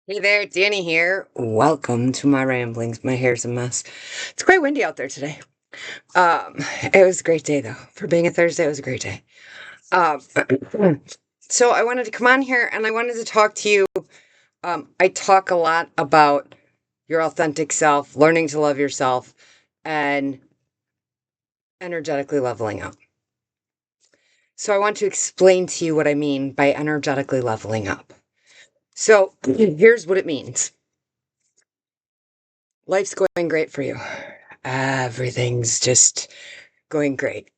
Hey there, Danny here. Welcome to my ramblings. My hair's a mess. It's quite windy out there today. It was a great day though. For being a Thursday, it was a great day. Um, so I wanted to come on here and I wanted to talk to you. I talk a lot about your authentic self, learning to love yourself, and energetically leveling up. So I want to explain to you what I mean by energetically leveling up. So here's what it means. Life's going great for you. Everything's just going great.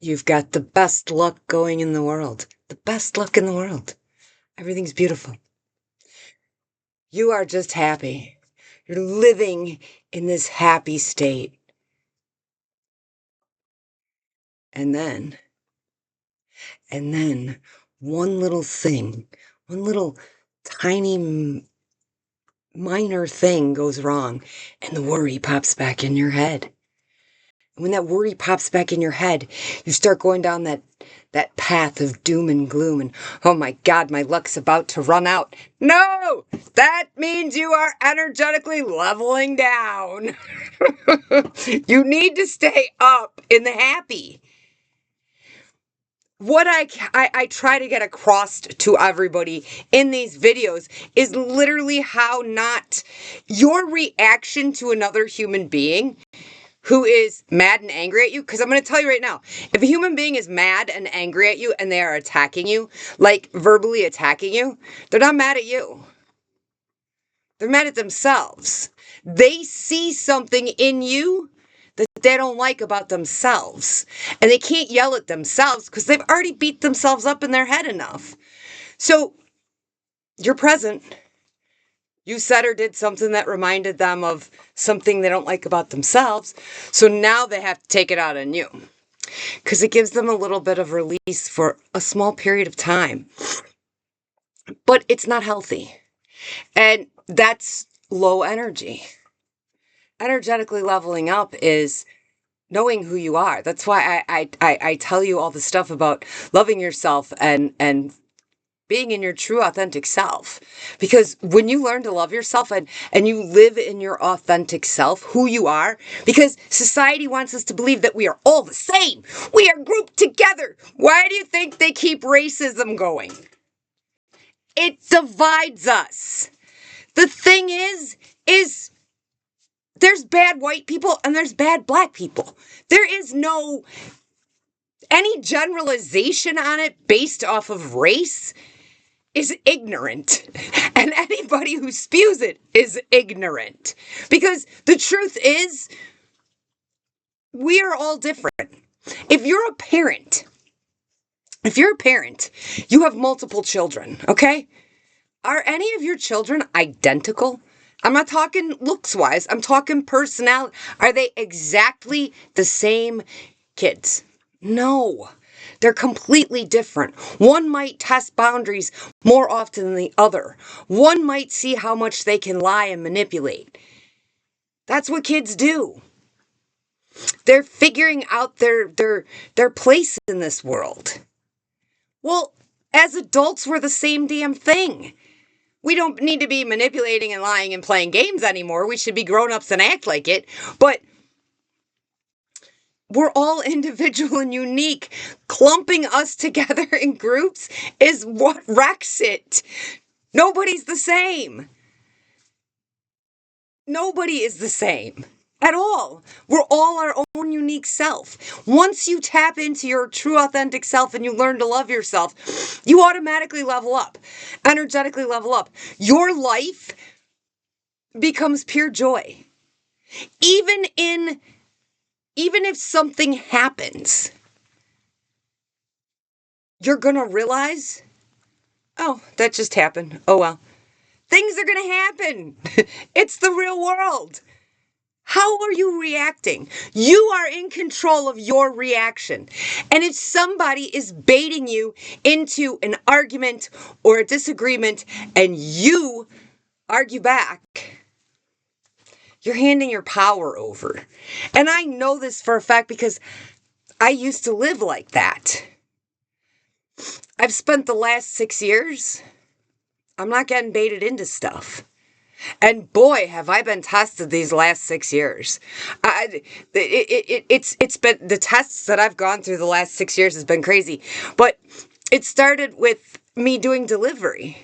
You've got the best luck going in the world. The best luck in the world. Everything's beautiful. You are just happy. You're living in this happy state. And then, and then, one little thing, one little tiny minor thing goes wrong, and the worry pops back in your head. When that worry pops back in your head, you start going down that path of doom and gloom and, oh my God, my luck's about to run out. No! That means you are energetically leveling down. You need to stay up in the happy. What I try to get across to everybody in these videos is literally how not your reaction to another human being who is mad and angry at you, because I'm going to tell you right now, if a human being is mad and angry at you and they are attacking you, like verbally attacking you, they're not mad at you. They're mad at themselves. They see something in you that they don't like about themselves. And they can't yell at themselves because they've already beat themselves up in their head enough. So you're present. You said or did something that reminded them of something they don't like about themselves. So now they have to take it out on you. Because it gives them a little bit of release for a small period of time. But it's not healthy. And that's low energy. Energetically leveling up is knowing who you are. That's why I tell you all the stuff about loving yourself and being in your true authentic self. Because when you learn to love yourself and you live in your authentic self, who you are, because society wants us to believe that we are all the same. We are grouped together. Why do you think they keep racism going? It divides us. The thing is there's bad white people and there's bad black people. There is no any generalization on it based off of race is ignorant. And anybody who spews it is ignorant. Because the truth is, we are all different. If you're a parent, you have multiple children, okay? Are any of your children identical? I'm not talking looks-wise. I'm talking personality. Are they exactly the same kids? No. They're completely different. One might test boundaries more often than the other. One might see how much they can lie and manipulate. That's what kids do. They're figuring out their place in this world. Well, as adults, we're the same damn thing. We don't need to be manipulating and lying and playing games anymore. We should be grown-ups and act like it. But we're all individual and unique. Clumping us together in groups is what wrecks it. Nobody's the same. Nobody is the same at all. We're all our own unique self. Once you tap into your true authentic self and you learn to love yourself, you automatically level up, energetically level up. Your life becomes pure joy. Even if something happens, you're going to realize, oh, that just happened. Oh, well. Things are going to happen. It's the real world. How are you reacting? You are in control of your reaction. And if somebody is baiting you into an argument or a disagreement and you argue back, you're handing your power over. And I know this for a fact because I used to live like that. I've spent the last 6 years, I'm not getting baited into stuff. And boy, have I been tested these last 6 years. It's been the tests that I've gone through the last 6 years has been crazy. But it started with me doing delivery.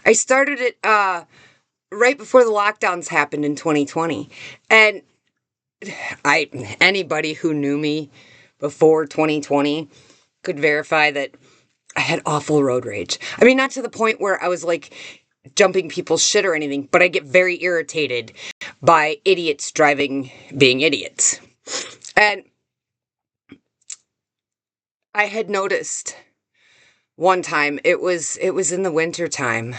I started it right before the lockdowns happened in 2020, and anybody who knew me before 2020 could verify that I had awful road rage. I mean, not to the point where I was like jumping people's shit or anything, but I get very irritated by idiots driving, being idiots. And I had noticed one time, it was in the winter time.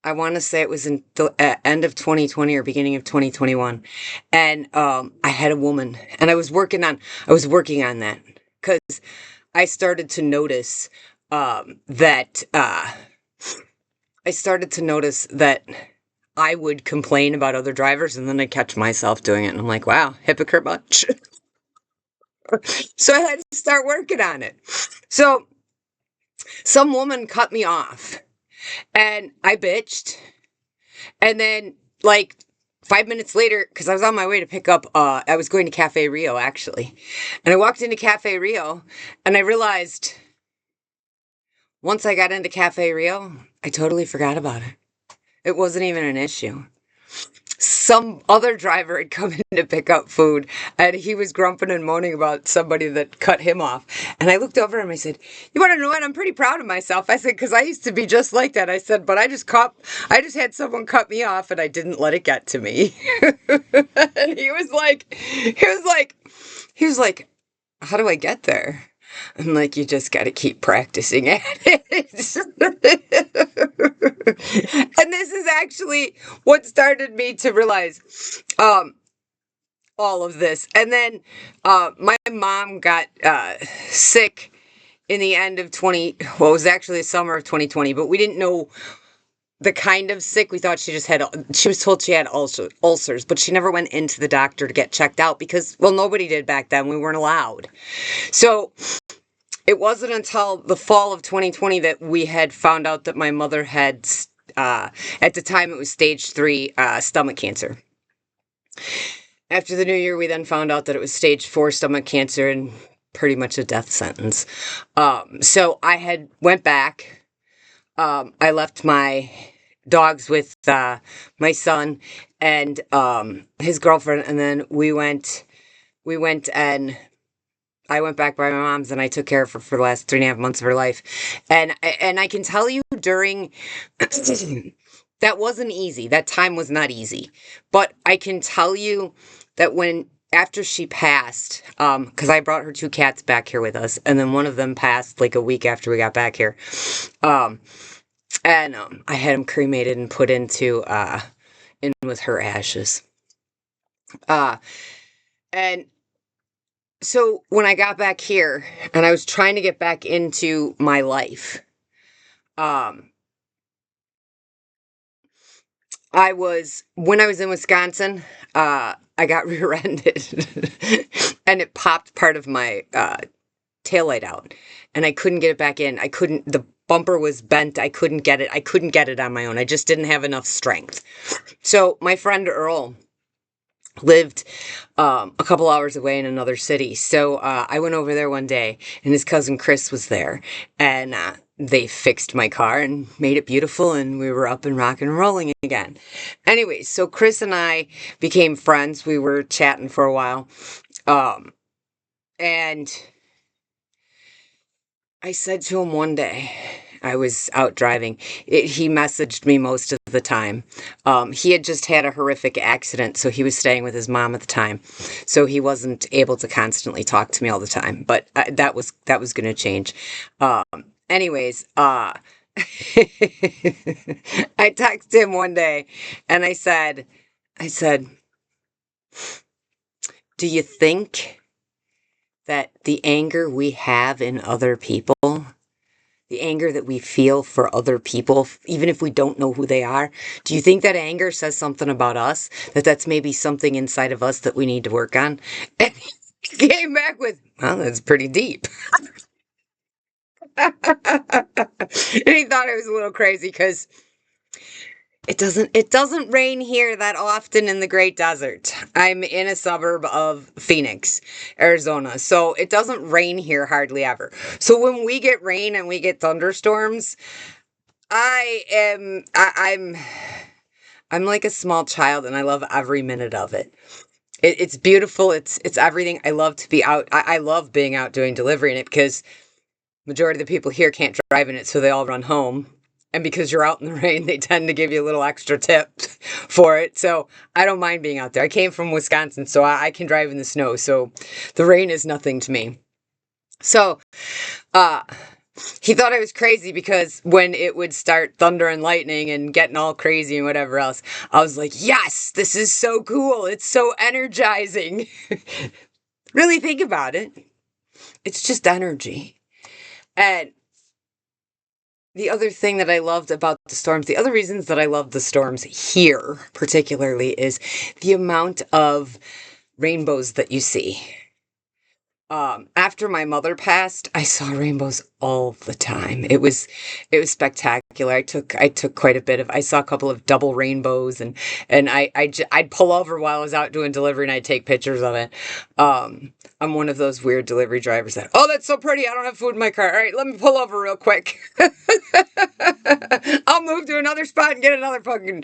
I want to say it was in the end of 2020 or beginning of 2021. And I had a woman, and I was working on that because I started to notice that I started to notice that I would complain about other drivers, and then I'd catch myself doing it, and I'm like, wow, hypocrite much. So I had to start working on it. So some woman cut me off, and I bitched, and then like 5 minutes later, because I was on my way to pick up, I was going to Cafe Rio actually, and I walked into Cafe Rio, and I realized once I got into Cafe Rio, I totally forgot about it. It wasn't even an issue. Some other driver had come in to pick up food, and he was grumping and moaning about somebody that cut him off. And I looked over at him. I said, "You want to know what? I'm pretty proud of myself." I said, "Because I used to be just like that." I said, "But I just had someone cut me off, and I didn't let it get to me." And he was like, "How do I get there?" I'm like, "You just got to keep practicing at it." And this is actually what started me to realize all of this. And then my mom got sick in the end of well, it was actually the summer of 2020, but we didn't know the kind of sick. We thought she was told she had ulcers, but she never went into the doctor to get checked out because, well, nobody did back then. We weren't allowed. So it wasn't until the fall of 2020 that we had found out that my mother had, at the time it was stage 3 stomach cancer. After the new year, we then found out that it was stage 4 stomach cancer and pretty much a death sentence. So I had went back. I left my dogs with my son and his girlfriend, and then we went and I went back by my mom's, and I took care of her for the last 3.5 months of her life. And I can tell you during that wasn't easy. That time was not easy. But I can tell you that after she passed, because I brought her 2 cats back here with us, and then one of them passed like a week after we got back here. And I had them cremated and put in with her ashes. And so when I got back here and I was trying to get back into my life, when I was in Wisconsin, I got rear-ended and it popped part of my taillight out, and I couldn't get it back in. The bumper was bent. I couldn't get it on my own. I just didn't have enough strength. So my friend Earl lived a couple hours away in another city. So I went over there one day, and his cousin Chris was there, and they fixed my car and made it beautiful, and we were up and rocking and rolling again. Anyway, so Chris and I became friends. We were chatting for a while, and I said to him one day, I was out driving. He messaged me most of the time. He had just had a horrific accident, so he was staying with his mom at the time. So he wasn't able to constantly talk to me all the time. But that was going to change. Anyways, I texted him one day, and I said, "Do you think that the anger we have in other people, the anger that we feel for other people, even if we don't know who they are, do you think that anger says something about us? That's maybe something inside of us that we need to work on?" And he came back with, "Well, that's pretty deep." And he thought I was a little crazy because It doesn't rain here that often in the Great Desert. I'm in a suburb of Phoenix, Arizona. So it doesn't rain here hardly ever. So when we get rain and we get thunderstorms, I'm like a small child and I love every minute of it. It's beautiful. It's everything. I love to be out. I love being out doing delivery in it because majority of the people here can't drive in it, so they all run home. And because you're out in the rain, they tend to give you a little extra tip for it. So I don't mind being out there. I came from Wisconsin, so I can drive in the snow. So the rain is nothing to me. So uh, he thought I was crazy because when it would start thunder and lightning and getting all crazy and whatever else, I was like, yes, this is so cool. It's so energizing. Really think about it. It's just energy. And the other thing that I loved about the storms, the other reasons that I love the storms here particularly is the amount of rainbows that you see. After my mother passed, I saw rainbows all the time. It was spectacular. I took quite a bit of. I saw a couple of double rainbows, and I'd pull over while I was out doing delivery, and I'd take pictures of it. I'm one of those weird delivery drivers that, oh, that's so pretty. I don't have food in my car. All right, let me pull over real quick. I'll move to another spot and get another fucking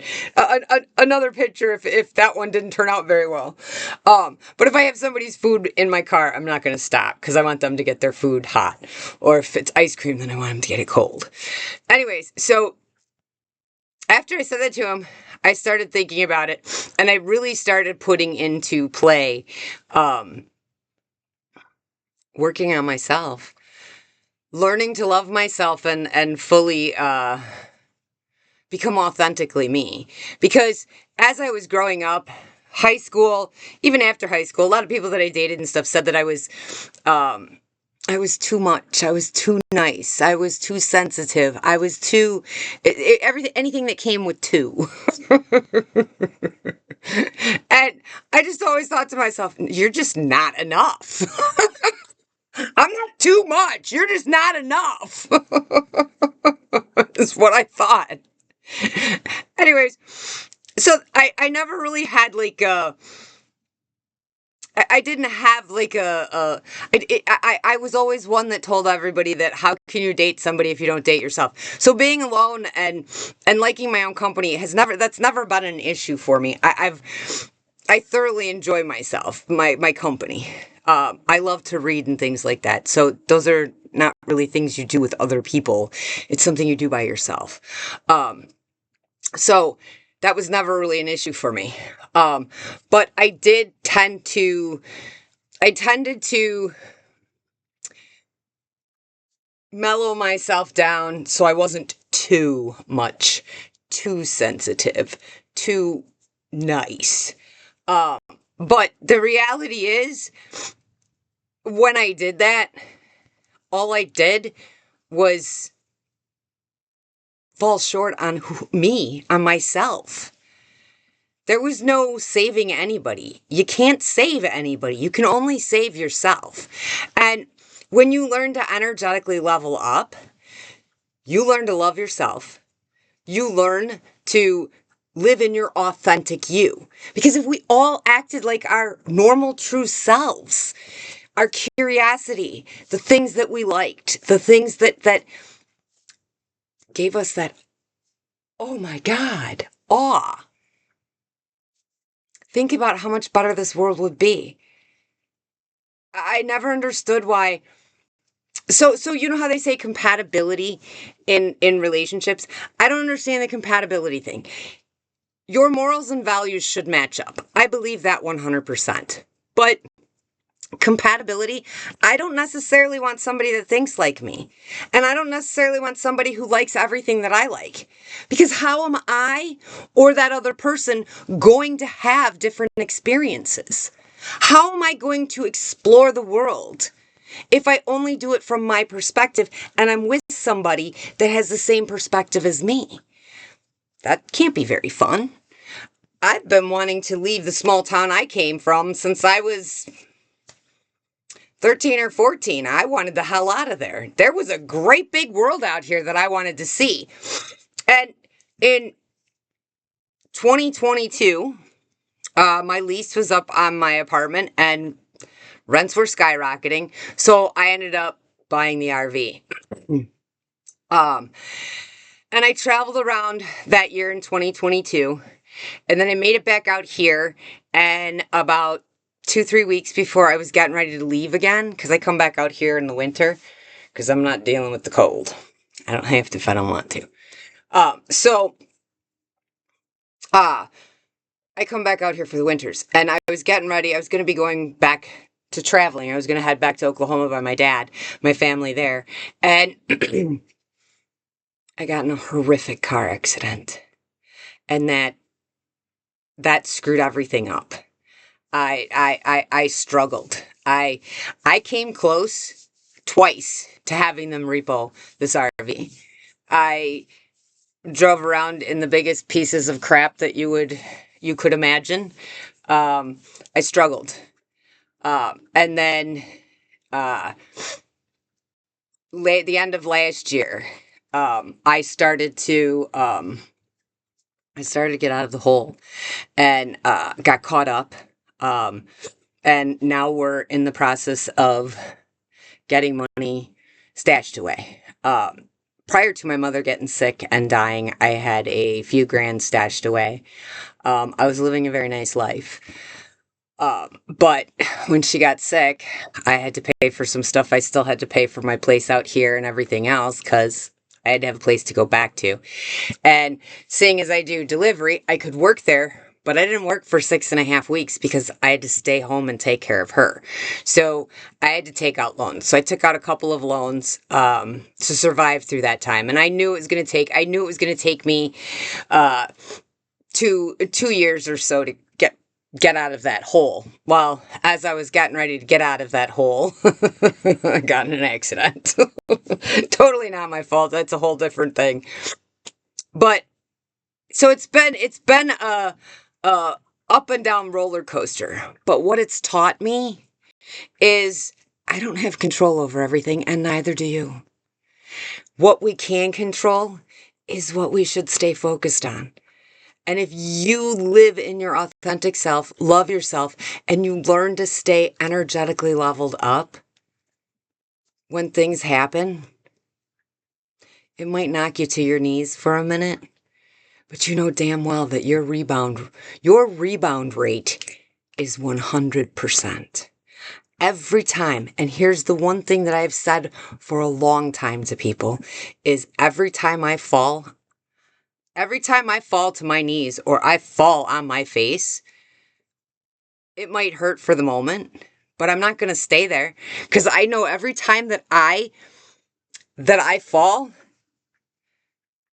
another picture if that one didn't turn out very well. But if I have somebody's food in my car, I'm not going to stop because I want them to get their food hot. Or if it's ice cream, then I want them to get it cold. Anyways, so after I said that to him, I started thinking about it, and I really started putting into play, working on myself, learning to love myself and fully become authentically me. Because as I was growing up, high school, even after high school, a lot of people that I dated and stuff said that I was too much. I was too nice. I was too sensitive. I was too everything, anything that came with two. And I just always thought to myself, you're just not enough. I'm not too much. You're just not enough. Is what I thought. Anyways, so I never really had like I didn't have like I was always one that told everybody that how can you date somebody if you don't date yourself? So being alone and liking my own company that's never been an issue for me. I thoroughly enjoy myself, my company. I love to read and things like that. So those are not really things you do with other people. It's something you do by yourself. So that was never really an issue for me. But I tended to mellow myself down so I wasn't too much, too sensitive, too nice. But the reality is, when I did that, all I did was fall short on me, on myself. There was no saving anybody. You can't save anybody. You can only save yourself. And when you learn to energetically level up, you learn to love yourself. You learn to live in your authentic you. Because if we all acted like our normal true selves, our curiosity, the things that we liked, the things that gave us that, oh my God, awe. Think about how much better this world would be. I never understood why. So you know how they say compatibility in relationships? I don't understand the compatibility thing. Your morals and values should match up. I believe that 100%. But compatibility, I don't necessarily want somebody that thinks like me. And I don't necessarily want somebody who likes everything that I like. Because how am I or that other person going to have different experiences? How am I going to explore the world if I only do it from my perspective and I'm with somebody that has the same perspective as me? That can't be very fun. I've been wanting to leave the small town I came from since I was 13 or 14. I wanted the hell out of there. There was a great big world out here that I wanted to see. And in 2022, my lease was up on my apartment and rents were skyrocketing. So I ended up buying the RV. Um, and I traveled around that year in 2022. And then I made it back out here. And about 2, 3 weeks before I was getting ready to leave again, because I come back out here in the winter, because I'm not dealing with the cold. I don't have to if I don't want to. So I come back out here for the winters, and I was getting ready. I was going to be going back to traveling. I was going to head back to Oklahoma by my dad, my family there. And I got in a horrific car accident. And that screwed everything up. I struggled. I came close twice to having them repo this RV. I drove around in the biggest pieces of crap that you could imagine. I struggled. And then the end of last year, I started to get out of the hole and got caught up. And now we're in the process of getting money stashed away. Prior to my mother getting sick and dying, I had a few grand stashed away. I was living a very nice life. But when she got sick, I had to pay for some stuff. I still had to pay for my place out here and everything else because I had to have a place to go back to. And seeing as I do delivery, I could work there, but I didn't work for 6.5 weeks because I had to stay home and take care of her. So I had to take out loans. So I took out a couple of loans to survive through that time. And I knew it was going to take me 2 years or so to get out of that hole. Well, as I was getting ready to get out of that hole, I got in an accident. Totally not my fault. That's a whole different thing. But so it's been a up and down roller coaster. But what it's taught me is I don't have control over everything, and neither do you. What we can control is what we should stay focused on. And if you live in your authentic self, love yourself, and you learn to stay energetically leveled up, when things happen, it might knock you to your knees for a minute, but you know damn well that your rebound rate is 100%. Every time, and here's the one thing that I've said for a long time to people, is every time I fall to my knees or I fall on my face, it might hurt for the moment, but I'm not going to stay there because I know every time that I fall,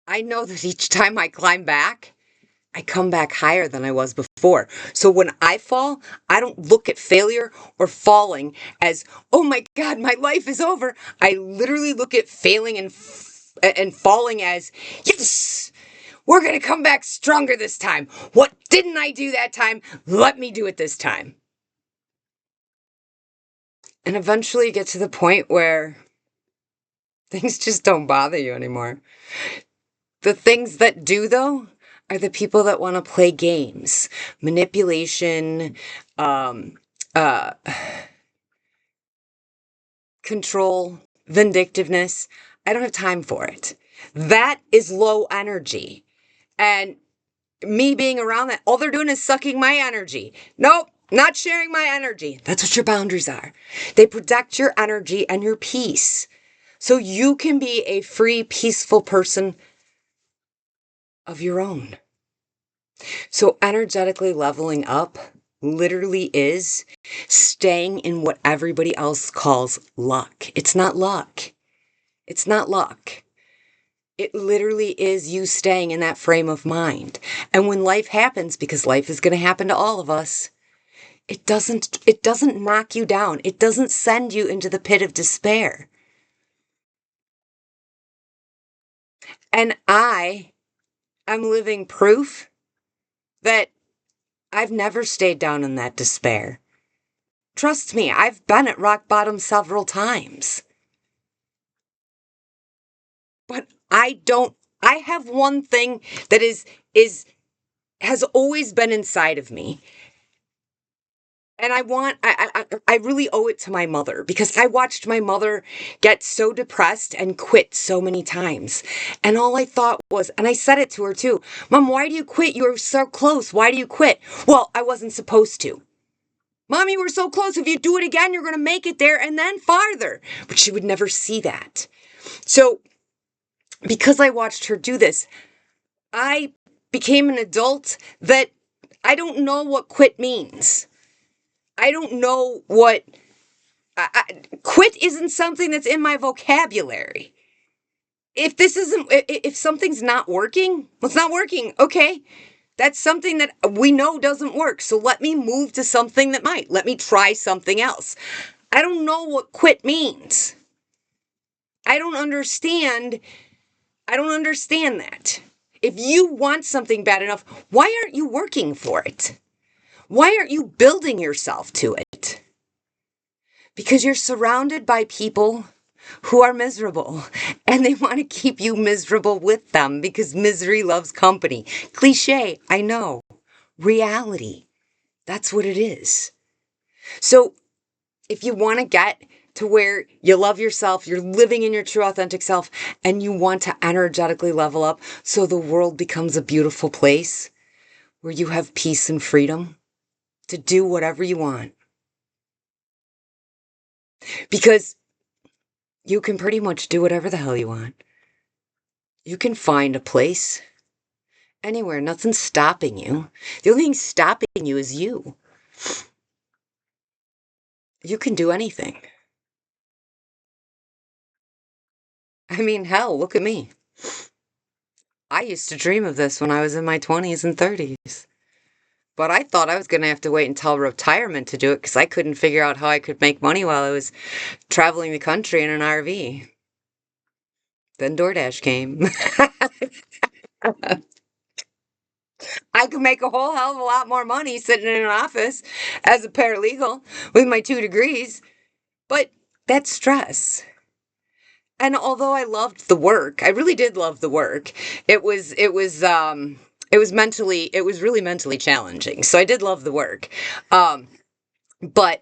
I know that each time I climb back, I come back higher than I was before. So when I fall, I don't look at failure or falling as, oh my God, my life is over. I literally look at failing and falling as, yes, we're going to come back stronger this time. What didn't I do that time? Let me do it this time. And eventually get to the point where things just don't bother you anymore. The things that do, though, are the people that want to play games, manipulation, control, vindictiveness. I don't have time for it. That is low energy. And me being around that, all they're doing is sucking my energy. Nope, not sharing my energy. That's what your boundaries are. They protect your energy and your peace. So you can be a free, peaceful person of your own. So energetically leveling up literally is staying in what everybody else calls luck. It's not luck. It's not luck. It literally is you staying in that frame of mind. And when life happens, because life is going to happen to all of us, it doesn't knock you down. It doesn't send you into the pit of despair. And I am living proof that I've never stayed down in that despair. Trust me, I've been at rock bottom several times. But I have one thing that has always been inside of me. And I really owe it to my mother, because I watched my mother get so depressed and quit so many times. And all I thought was, and I said it to her too, Mom, why do you quit? You were so close. Why do you quit? Well, I wasn't supposed to. Mom, you were so close. If you do it again, you're going to make it there and then farther. But she would never see that. So because I watched her do this, I became an adult that I don't know what quit means. I don't know what quit isn't something that's in my vocabulary. If something's not working, well, it's not working. Okay. That's something that we know doesn't work. So let me move to something that might. Let me try something else. I don't know what quit means. I don't understand. I don't understand that. If you want something bad enough, why aren't you working for it? Why aren't you building yourself to it? Because you're surrounded by people who are miserable, and they want to keep you miserable with them, because misery loves company. Cliche, I know. Reality. That's what it is. So if you want to get to where you love yourself, you're living in your true authentic self, and you want to energetically level up so the world becomes a beautiful place where you have peace and freedom to do whatever you want. Because you can pretty much do whatever the hell you want. You can find a place anywhere. Nothing's stopping you. The only thing stopping you is you. You can do anything. I mean, hell, look at me. I used to dream of this when I was in my 20s and 30s. But I thought I was going to have to wait until retirement to do it, because I couldn't figure out how I could make money while I was traveling the country in an RV. Then DoorDash came. I could make a whole hell of a lot more money sitting in an office as a paralegal with my 2 degrees. But that's stress. And although I loved the work, I really did love the work. It was really mentally challenging. So I did love the work. But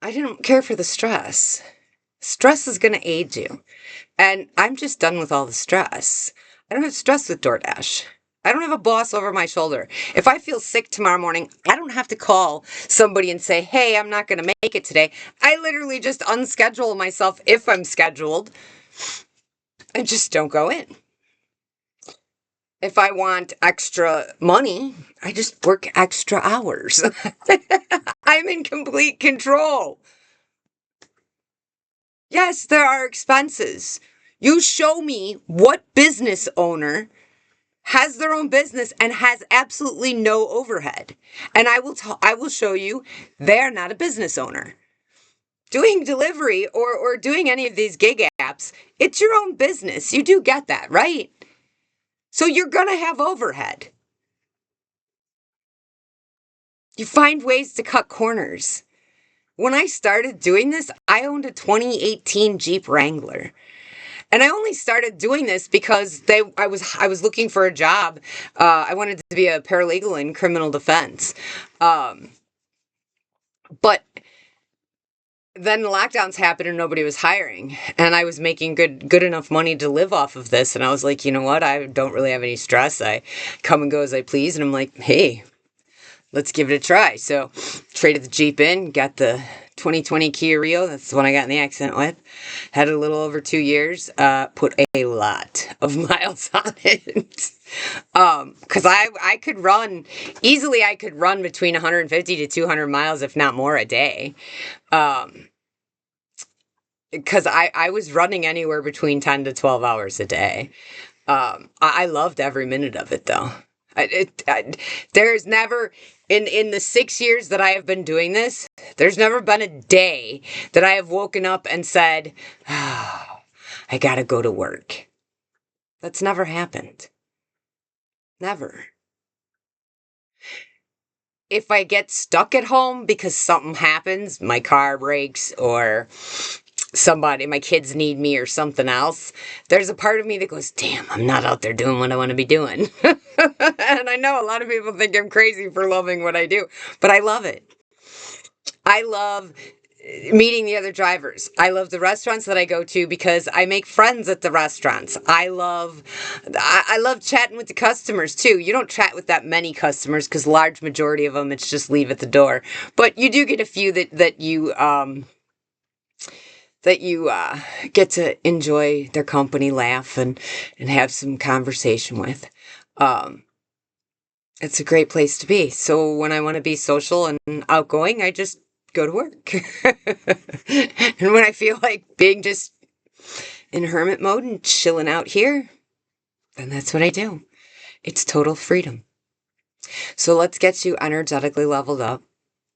I didn't care for the stress. Stress is going to age you. And I'm just done with all the stress. I don't have stress with DoorDash. I don't have a boss over my shoulder. If I feel sick tomorrow morning, I don't have to call somebody and say, hey, I'm not going to make it today. I literally just unschedule myself if I'm scheduled and just don't go in. If I want extra money, I just work extra hours. I'm in complete control. Yes, there are expenses. You show me what business owner has their own business and has absolutely no overhead. And I will show you they're not a business owner. Doing delivery or doing any of these gig apps, it's your own business. You do get that, right? So you're going to have overhead. You find ways to cut corners. When I started doing this, I owned a 2018 Jeep Wrangler. And I only started doing this because I was looking for a job. I wanted to be a paralegal in criminal defense. But then the lockdowns happened and nobody was hiring. And I was making good enough money to live off of this. And I was like, you know what? I don't really have any stress. I come and go as I please. And I'm like, hey, let's give it a try. So traded the Jeep in, got the 2020 Kia Rio. That's the one I got in the accident with. Had it a little over 2 years. Put a lot of miles on it. Because I could run, easily I could run between 150 to 200 miles, if not more, a day. Because I was running anywhere between 10 to 12 hours a day. I loved every minute of it, though. There's never, in the 6 years that I have been doing this, there's never been a day that I have woken up and said, oh, I gotta go to work. That's never happened. Never. If I get stuck at home because something happens, my car breaks or somebody, my kids need me or something else, there's a part of me that goes, damn, I'm not out there doing what I want to be doing. And I know a lot of people think I'm crazy for loving what I do, but I love it. I love meeting the other drivers. I love the restaurants that I go to because I make friends at the restaurants. I love chatting with the customers too. You don't chat with that many customers because large majority of them it's just leave at the door. But you do get a few that you get to enjoy their company, laugh and have some conversation with. It's a great place to be. So when I want to be social and outgoing, I just go to work. And when I feel like being just in hermit mode and chilling out here, then that's what I do. It's total freedom. So let's get you energetically leveled up.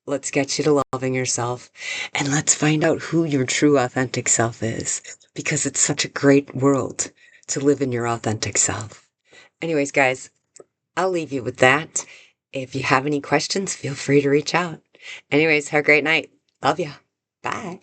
Let's get you to loving yourself. And let's find out who your true authentic self is. Because it's such a great world to live in your authentic self. Anyways, guys, I'll leave you with that. If you have any questions, feel free to reach out. Anyways, have a great night. Love ya. Bye.